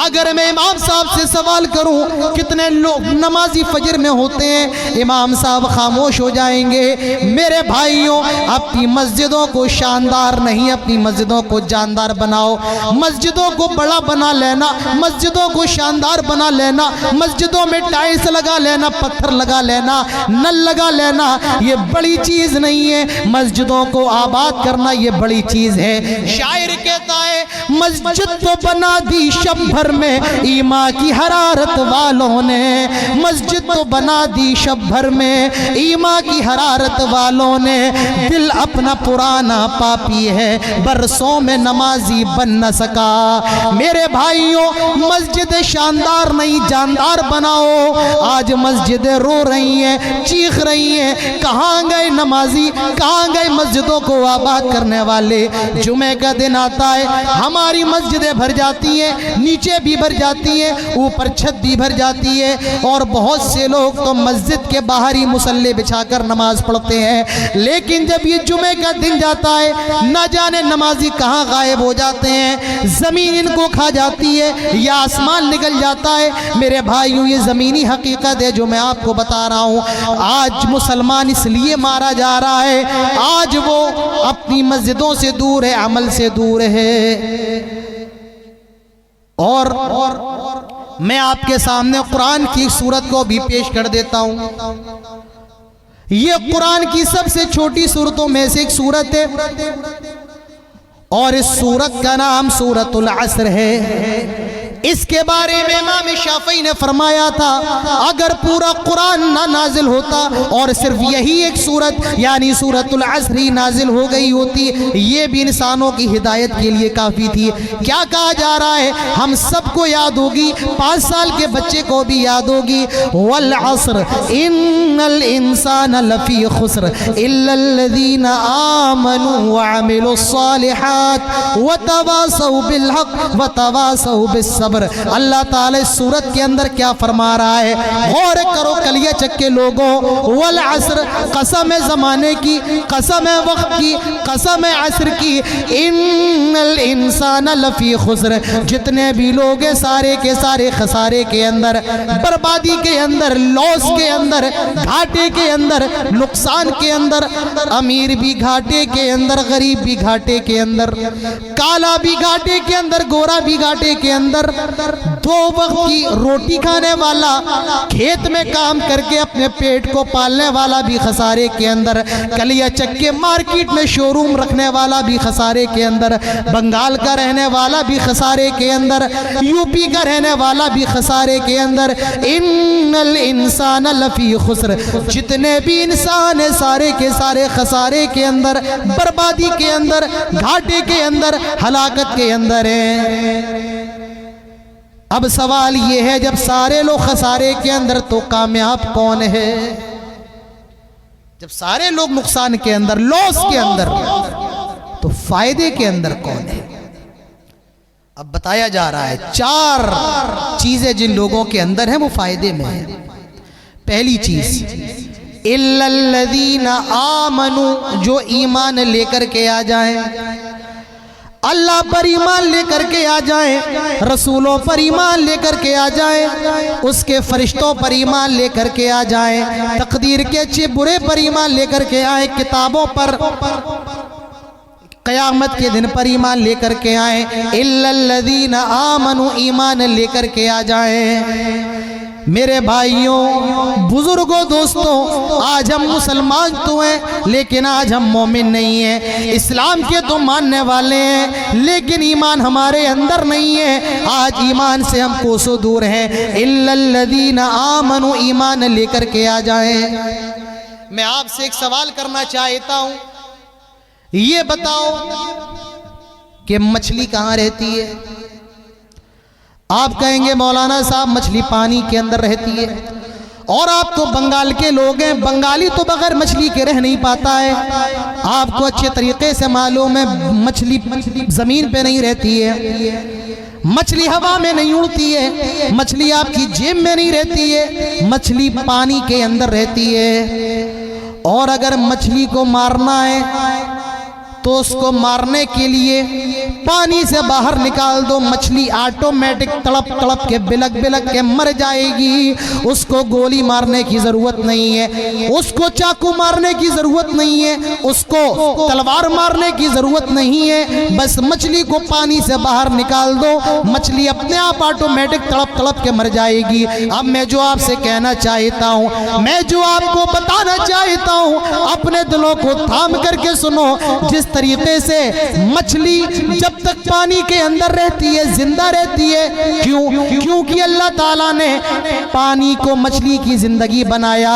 اگر میں امام صاحب سے سوال کروں کتنے لوگ نمازی فجر میں ہوتے ہیں، امام صاحب خاموش ہو جائیں گے۔ میرے بھائیوں، اپنی مسجدوں کو شاندار نہیں، اپنی مسجدوں کو جاندار بناؤ۔ مسجدوں کو بڑا بنا لینا، مسجدوں کو شاندار بنا لینا، مسجدوں میں ٹائلز لگا لینا، پتھر لگا لینا، نل لگا لینا، یہ بڑی چیز نہیں ہے۔ مسجدوں کو آباد کرنا یہ بڑی چیز ہے۔ شاعر کہتا ہے مسجد تو بنا دی شب بھر میں ایمان کی حرارت والوں نے، مسجد تو بنا دی شب بھر میں ایمان کی حرارت والوں نے، دل اپنا پرانا پاپی ہے برسوں میں نمازی بن نہ سکا۔ میرے بھائیوں، مسجد شاندار نہیں جاندار بناؤ۔ آج مسجدیں رو رہی ہیں، چیخ رہی ہیں، کہاں گئے نمازی، کہاں گئے مسجدوں کو آباد کرنے والے؟ جمعہ کا دن آتا ہے، ہماری مسجدیں بھر جاتی ہیں، نیچے بھی بھر جاتی ہیں، اوپر چھت بھی بھر جاتی ہے، اور بہت سے لوگ تو مسجد کے باہر ہی مصلی بچھا کر نماز پڑھتے ہیں۔ لیکن جب یہ جمعہ کا دن جاتا ہے، نہ جانے نمازی کہاں غائب ہو جاتے ہیں، زمین ان کو کھا جاتی ہے یا آسمان نکل جاتا ہے۔ میرے بھائیوں، یہ زمینی حقیقت ہے جو میں آپ کو بتا رہا ہوں۔ آج مسلمان اس لیے مارا جا رہا ہے، آج وہ اپنی مسجدوں سے دور ہے، عمل سے دور ہے۔ اور میں آپ کے سامنے قرآن کی سورت کو بھی پیش کر دیتا ہوں۔ یہ قرآن کی سب سے چھوٹی سورتوں میں سے ایک سورت ہے، اور اس سورت کا نام سورۃ العصر ہے۔ اس کے بارے میں امام شافعی نے فرمایا تھا اگر پورا قرآن نہ نازل ہوتا اور صرف یہی ایک سورت یعنی سورۃ العصر ہی نازل ہو گئی ہوتی، یہ بھی انسانوں کی ہدایت کے لیے کافی تھی۔ کیا کہا جا رہا ہے؟ ہم سب کو یاد ہوگی، 5 سال کے بچے کو بھی یاد ہوگی، والعصر ان الانسان لفی خسر الا الذین آمنوا وعملوا الصالحات وتواصوا بالحق وتواصوا بالصبر۔ اللہ تعالی اس سورت کے اندر کیا فرما رہا ہے؟ غور کرو کلیہ چک کے لوگوں، والعصر قسم زمانے کی، قسم وقت کی، قسم عصر کی، ان الانسان لفی خسر، جتنے بھی لوگ ہیں سارے کے سارے خسارے کے اندر، بربادی کے اندر، لاس کے اندر، گھاٹے کے اندر، نقصان کے اندر، امیر بھی گھاٹے کے اندر، غریب بھی گھاٹے کے اندر، کالا بھی گھاٹے کے اندر، گورا بھی گھاٹے کے اندر، 2 وقت کی روٹی کھانے والا، کھیت میں کام کر کے اپنے پیٹ کو پالنے والا بھی خسارے کے اندر، کلیہ چکے مارکیٹ میں شو روم رکھنے والا بھی خسارے کے اندر، بنگال کا رہنے والا بھی خسارے کے اندر، یو پی کا رہنے والا بھی خسارے کے اندر۔ ان الانسان لفی خسر، جتنے بھی انسان ہیں سارے کے سارے خسارے کے اندر، بربادی کے اندر، گھاٹے کے اندر، ہلاکت کے اندر ہیں۔ اب سوال یہ ہے جب سارے لوگ خسارے کے اندر تو کامیاب کون ہے؟ جب سارے لوگ نقصان کے اندر، لاس کے اندر، تو فائدے کے اندر کون ہے؟ اب بتایا جا رہا ہے 4 چیزیں جن لوگوں کے اندر ہیں وہ فائدے میں ہیں۔ پہلی چیز الا الذین آمنوا، جو ایمان لے کر کے آ جائیں، اللہ پر ایمان لے کر کے آ جائیں، رسولوں پر ایمان لے کر کے آ جائیں، اس کے فرشتوں پر ایمان لے کر کے آ جائیں، تقدیر کے اچھے برے پر ایمان لے کر کے آئیں، کتابوں پر، قیامت کے دن پر ایمان لے کر کے آئیں۔ الا الذین آمنوا، ایمان لے کر کے آ جائیں۔ میرے بھائیوں، بزرگوں، دوستوں، آج ہم مسلمان تو ہیں لیکن آج ہم مومن نہیں ہیں۔ اسلام کے تو ماننے والے ہیں لیکن ایمان ہمارے اندر نہیں ہے۔ آج ایمان سے ہم کوسوں دور ہیں۔ الا الذین آمنوا، ایمان لے کر کے آ جائیں۔ میں آپ سے ایک سوال کرنا چاہتا ہوں، یہ بتاؤ کہ مچھلی کہاں رہتی ہے؟ آپ کہیں گے مولانا صاحب مچھلی پانی کے اندر رہتی ہے، اور آپ تو بنگال کے لوگ ہیں، بنگالی تو بغیر مچھلی کے رہ نہیں پاتا ہے۔ آپ کو اچھے طریقے سے معلوم ہے مچھلی زمین پہ نہیں رہتی ہے، مچھلی ہوا میں نہیں اڑتی ہے، مچھلی آپ کی جیب میں نہیں رہتی ہے، مچھلی پانی کے اندر رہتی ہے۔ اور اگر مچھلی کو مارنا ہے تو اس کو مارنے کے لیے پانی سے باہر نکال دو، مچھلی آٹومیٹک تڑپ تڑپ کے بلک بلک کے مر جائے گی۔ اس کو گولی مارنے کی ضرورت نہیں ہے، اس کو چاقو مارنے کی ضرورت نہیں ہے، اس کو تلوار مارنے کی ضرورت نہیں ہے، بس مچھلی کو پانی سے باہر نکال دو، مچھلی اپنے آپ آٹومیٹک تڑپ تڑپ کے مر جائے گی۔ اب میں جو آپ سے کہنا چاہتا ہوں، میں جو آپ کو بتانا چاہتا ہوں، اپنے دلوں کو تھام کر کے سنو۔ جس طریقے سے مچھلی جب تک پانی کے اندر رہتی ہے زندہ رہتی ہے، کیونکہ اللہ تعالیٰ نے پانی کو مچھلی کی زندگی بنایا،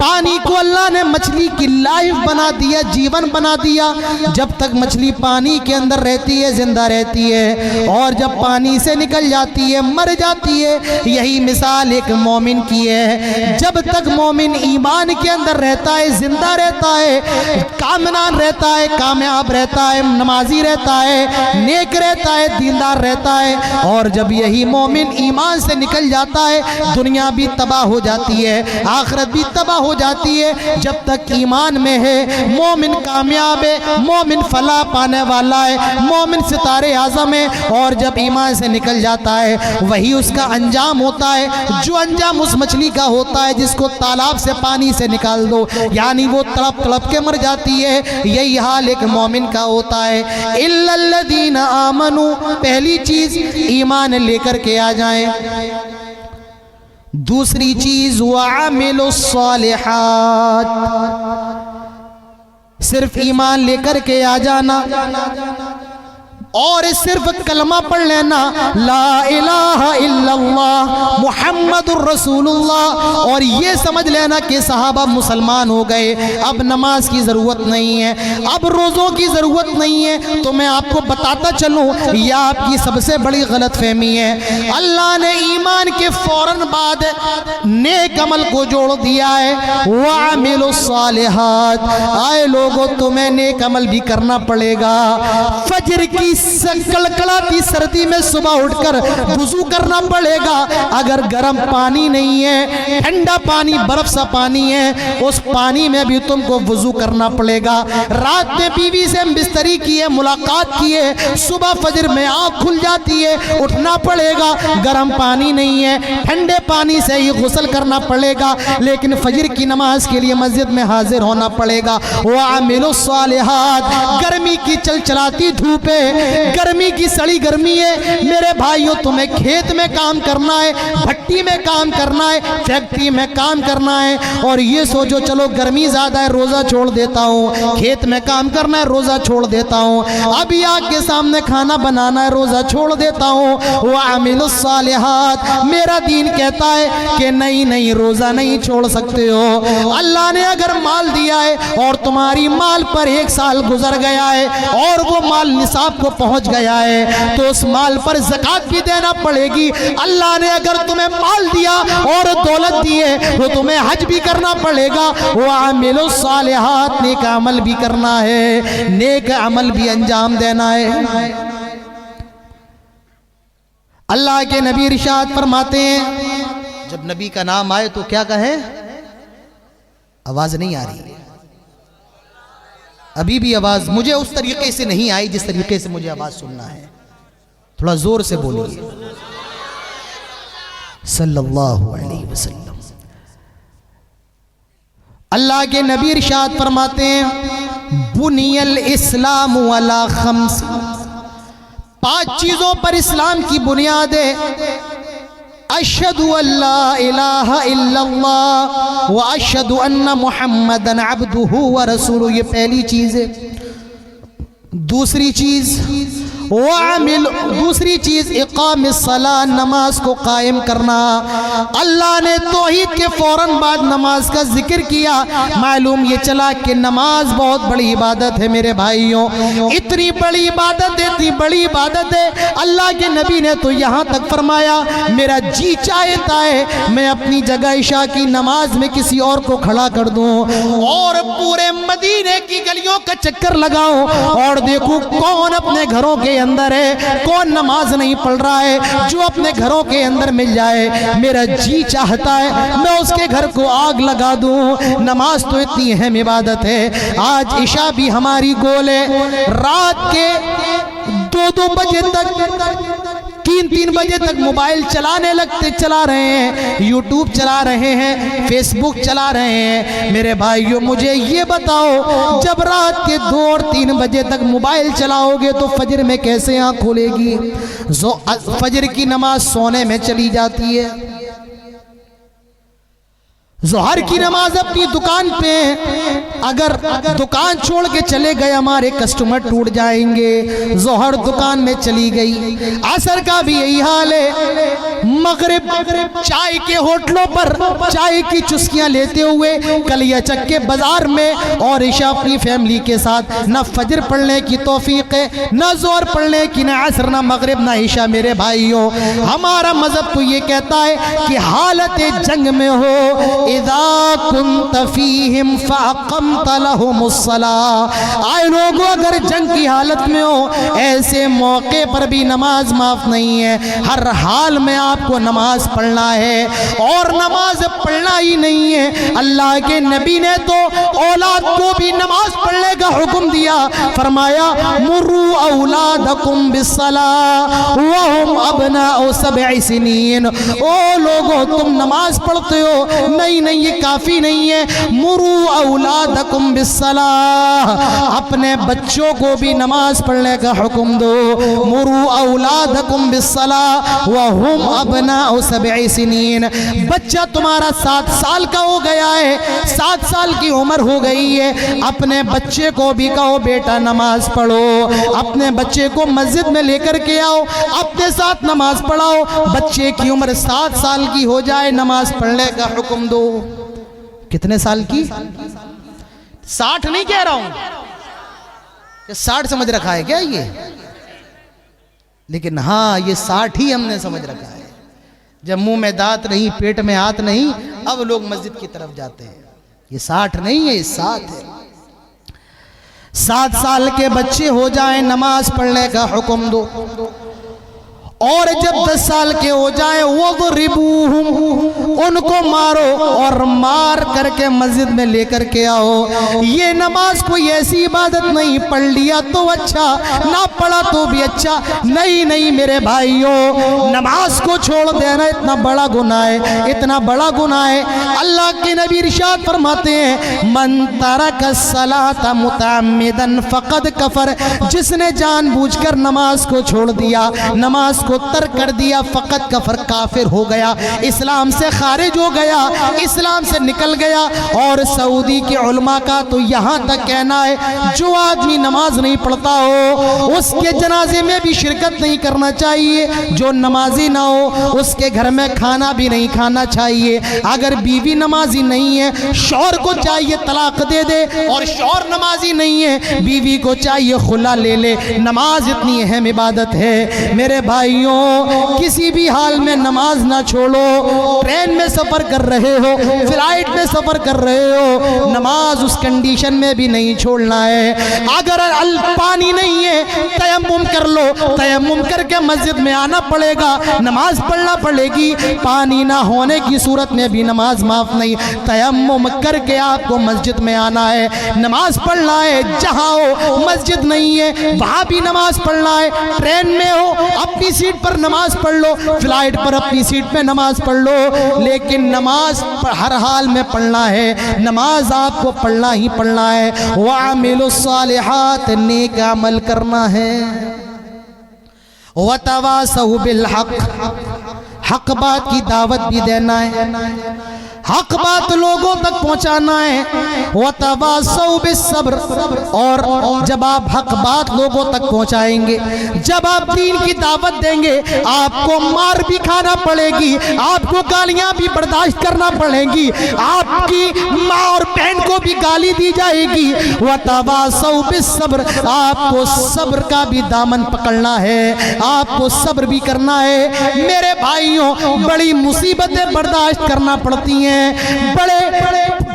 پانی کو اللہ نے مچھلی کی لائف بنا دیا، جیون بنا دیا۔ جب تک مچھلی پانی کے اندر رہتی ہے زندہ رہتی ہے، اور جب پانی سے نکل جاتی ہے مر جاتی ہے۔ یہی مثال ایک مومن کی ہے، جب تک مومن ایمان کے اندر رہتا ہے، زندہ رہتا ہے، کامنان رہتا ہے، کامیاب رہتا ہے، نمازی رہتا ہے، نیک رہتا ہے، دیندار رہتا ہے، اور جب یہی مومن ایمان سے نکل جاتا ہے، دنیا بھی تباہ ہو جاتی ہے، آخرت بھی تباہ ہو جاتی ہے۔ جب تک ایمان میں ہے مومن کامیاب ہے، مومن فلاح پانے والا ہے، مومن ستارے اعظم ہے، اور جب ایمان سے نکل جاتا ہے وہی اس کا انجام ہوتا ہے، جو انجام اس مچھلی کا ہوتا ہے جس کو تالاب سے پانی سے نکال دو، یعنی وہ تڑپ تڑپ کے مر جاتی ہے۔ یہی حال ایک مومن کا ہوتا ہے۔ اِلَّا الَّذِينَ آمَنُوا، پہلی چیز ایمان لے کر کے آ جائیں۔ دوسری چیز وَعَمِلُوا الصَّالِحَاتِ، صرف ایمان لے کر کے آ جانا اور صرف کلمہ پڑھ لینا، لا الہ الا اللہ محمد الرسول اللہ، اور یہ سمجھ لینا کہ صحابہ مسلمان ہو گئے، اب نماز کی ضرورت نہیں ہے، اب روزوں کی ضرورت نہیں ہے۔ تو میں آپ کو بتاتا چلوں، یہ آپ کی سب سے بڑی غلط فہمی ہے۔ اللہ نے ایمان کے فوراً بعد نیک عمل کو جوڑ دیا ہے، وَعَمِلُوا الصَّالِحَاتِ۔ آئے لوگوں، تمہیں نیک عمل بھی کرنا پڑے گا۔ فجر کی کڑکڑاتی سردی میں صبح اٹھ کر وضو کرنا پڑے گا۔ اگر گرم پانی نہیں ہے، ٹھنڈا پانی، برف سا پانی ہے، اس پانی میں بھی تم کو وضو کرنا پڑے گا۔ رات میں بیوی سے بستری کی ہے، ملاقات کی ہے، صبح فجر میں آنکھ کھل جاتی ہے، اٹھنا پڑے گا۔ گرم پانی نہیں ہے، ٹھنڈے پانی سے ہی غسل کرنا پڑے گا، لیکن فجر کی نماز کے لیے مسجد میں حاضر ہونا پڑے گا۔ وَعَمِلُوا الصَّالِحَاتِ، گرمی کی چلچلاتی دھوپ ہے، گرمی کی سڑی گرمی ہے میرے بھائیوں، تمہیں کھیت میں کام کرنا ہے، بھٹی میں کام کرنا ہے، فیکٹری میں کام کرنا ہے، اور یہ سوچو چلو گرمی زیادہ ہے روزہ چھوڑ دیتا ہوں، کھیت میں کام کرنا ہے روزہ چھوڑ دیتا ہوں، ابھی آگ کے سامنے کھانا بنانا ہے روزہ چھوڑ دیتا ہوں۔ وَعَمِلُوا الصَّالِحَاتِ، میرا دین کہتا ہے کہ نہیں روزہ نہیں چھوڑ سکتے ہو۔ اللہ نے اگر مال دیا ہے اور تمہاری مال پر 1 سال گزر گیا ہے اور وہ مال نصاب کو پہنچ گیا ہے تو اس مال پر زکوٰۃ بھی دینا پڑے گی۔ اللہ نے اگر تمہیں مال دیا اور دولت دی ہے تو تمہیں حج بھی کرنا پڑے گا۔ وَعَمِلُوا الصَّالِحَاتِ، نیک عمل بھی کرنا ہے، نیک عمل بھی انجام دینا ہے۔ اللہ کے نبی ارشاد فرماتے ہیں، جب نبی کا نام آئے تو کیا کہیں؟ آواز نہیں آ رہی، ابھی بھی آواز مجھے اس طریقے سے نہیں آئی جس طریقے سے مجھے آواز سننا ہے، تھوڑا زور سے بولیے صلی اللہ علیہ وسلم۔ اللہ کے نبی ارشاد فرماتے ہیں، بنی الاسلام علی خمس، 5 چیزوں پر اسلام کی بنیاد ہے۔ اشہد ان لا الہ الا اللہ واشہد ان محمدًا عبدہ ورسولہ، یہ پہلی چیز ہے۔ دوسری چیز اقام الصلاۃ، نماز کو قائم کرنا۔ اللہ نے توحید کے فوراً بعد نماز کا ذکر کیا، معلوم یہ چلا کہ نماز بہت بڑی عبادت ہے میرے بھائیوں، اتنی بڑی عبادت ہے، اتنی بڑی عبادت ہے، اللہ کے نبی نے تو یہاں تک فرمایا میرا جی چاہتا ہے میں اپنی جگہ عشاء کی نماز میں کسی اور کو کھڑا کر دوں اور پورے مدینے کی گلیوں کا چکر لگاؤں اور دیکھوں کون اپنے گھروں کے کے اندر ہے، کون نماز نہیں پڑھ رہا ہے جو اپنے گھروں کے اندر مل جائے میرا جی چاہتا ہے میں اس کے گھر کو آگ لگا دوں۔ نماز تو اتنی اہم عبادت ہے، آج عشاء بھی ہماری گول ہے، رات کے 2 بجے تک 3 بجے تک موبائل چلا رہے ہیں، یوٹیوب چلا رہے ہیں، فیس بک چلا رہے ہیں۔ میرے بھائیوں مجھے یہ بتاؤ جب رات کے 2 اور 3 بجے تک موبائل چلاؤ گے تو فجر میں کیسے آنکھ کھلے گی؟ فجر کی نماز سونے میں چلی جاتی ہے، ظہر کی نماز اپنی دکان پہ، اگر دکان چھوڑ کے چلے گئے ہمارے کسٹمر ٹوٹ جائیں گے، ظہر دکان میں چلی گئی۔ عصر کا بھی یہی حال ہے، مغرب چائے کے ہوٹلوں پر چائے کی چسکیاں لیتے ہوئے کلیہ چکے بازار میں، اور عشاء اپنی فیملی کے ساتھ، نہ فجر پڑھنے کی توفیق ہے، نہ ظہر پڑھنے کی، نہ عصر، نہ مغرب، نہ عشاء۔ میرے بھائیوں ہمارا مذہب تو یہ کہتا ہے کہ حالت جنگ میں ہو اذا كنت فيهم فاقمت لهم الصلاة، آئے لوگوں اگر جنگ کی حالت میں ہو ایسے موقع پر بھی نماز معاف نہیں ہے، ہر حال میں آپ کو نماز پڑھنا ہے، اور نماز پڑھنا ہی نہیں ہے، اللہ کے نبی نے تو اولاد کو بھی نماز پڑھنے کا حکم دیا، فرمایا مروا اولادکم بالصلاة وهم ابناء 7 سنین، او لوگوں تم نماز پڑھتے ہو، نہیں یہ کافی نہیں ہے، مروا اولادکم بالصلاة، اپنے بچوں کو بھی نماز پڑھنے کا حکم دو، مروا اولادکم بالصلاة وهم ابناء 7 سنین، بچہ تمہارا 7 سال کا ہو گیا ہے، 7 سال کی عمر ہو گئی ہے، اپنے بچے کو بھی کہو بیٹا نماز پڑھو، اپنے بچے کو مسجد میں لے کر کے آؤ، اپنے ساتھ نماز پڑھاؤ، بچے کی عمر 7 سال کی ہو جائے نماز پڑھنے کا حکم دو۔ کتنے سال کی؟ 60 نہیں کہہ رہا ہوں کہ 60 سمجھ رکھا ہے کیا یہ، لیکن ہاں یہ 60 ہی ہم نے سمجھ رکھا ہے، جب منہ میں دانت نہیں پیٹ میں ہاتھ نہیں اب لوگ مسجد کی طرف جاتے ہیں، یہ 60 نہیں ہے، یہ 7 ہے۔ 7 سال کے بچے ہو جائیں نماز پڑھنے کا حکم دو، اور جب 10 سال کے ہو جائیں وَضْرِبُوهُمْ، ان کو مارو، اور مار کر کے مسجد میں لے کر کے آؤ۔ یہ نماز کوئی ایسی عبادت نہیں، پڑھ لیا تو اچھا، نہ پڑھا تو بھی اچھا، نہیں میرے بھائیوں، نماز کو چھوڑ دینا اتنا بڑا گناہ ہے، اتنا بڑا گناہ ہے۔ اللہ کے نبی ارشاد فرماتے ہیں من ترک الصلاۃ متعمدا فقد کفر، جس نے جان بوجھ کر نماز کو چھوڑ دیا، نماز کو ترک کر دیا، فقط کفر، کافر ہو گیا، اسلام سے خارج ہو گیا، اسلام سے نکل گیا۔ اور سعودی کے علماء کا تو یہاں تک کہنا ہے جو آدمی نماز نہیں پڑھتا ہو اس کے جنازے میں بھی شرکت نہیں کرنا چاہیے، جو نمازی نہ ہو اس کے گھر میں کھانا بھی نہیں کھانا چاہیے۔ اگر بیوی نمازی نہیں ہے شوہر کو چاہیے طلاق دے دے، اور شوہر نمازی نہیں ہے بیوی کو چاہیے خلا لے لے۔ نماز اتنی اہم عبادت ہے میرے بھائیوں، کسی بھی حال میں نماز نہ چھوڑو، ٹرین میں سفر کر رہے ہو، فلائٹ میں سفر کر رہے ہو، نماز اس کنڈیشن میں بھی نہیں چھوڑنا ہے۔ اگر پانی نہیں ہے تیمم کر لو، تیمم کر کے مسجد میں آنا پڑے گا، نماز پڑھنا پڑے گی، پانی نہ ہونے کی صورت میں بھی نماز معاف نہیں، تیمم کر کے آپ کو مسجد میں آنا ہے، نماز پڑھنا ہے۔ جہاں ہو مسجد نہیں ہے وہاں بھی نماز پڑھنا ہے، ٹرین میں ہو اپنی سیٹ پر نماز پڑھ لو، فلائٹ پر اپنی سیٹ پہ نماز پڑھ لو، لیکن نماز ہر حال میں پڑھنا ہے، نماز آپ کو پڑھنا ہی پڑھنا ہے۔ وَعَمِلُوا الصَّالِحَاتِ، نیک عمل کرنا ہے۔ وَتَوَاصَوْا بِالْحَقِّ، حق بات کی دعوت بھی دینا ہے، حق بات لوگوں تک پہنچانا ہے۔ وَتَوَاصَوْا بِالصَّبْرِ، اور جب آپ حق بات لوگوں تک پہنچائیں گے، جب آپ دین کی دعوت دیں گے، آپ کو مار بھی کھانا پڑے گی، آپ کو گالیاں بھی برداشت کرنا پڑے گی، آپ کی ماں اور بہن کو بھی گالی دی جائے گی۔ وَتَوَاصَوْا بِالصَّبْرِ، آپ کو صبر کا بھی دامن پکڑنا ہے، آپ کو صبر بھی کرنا ہے۔ میرے بھائیوں بڑی مصیبتیں برداشت کرنا پڑتی ہیں، بڑے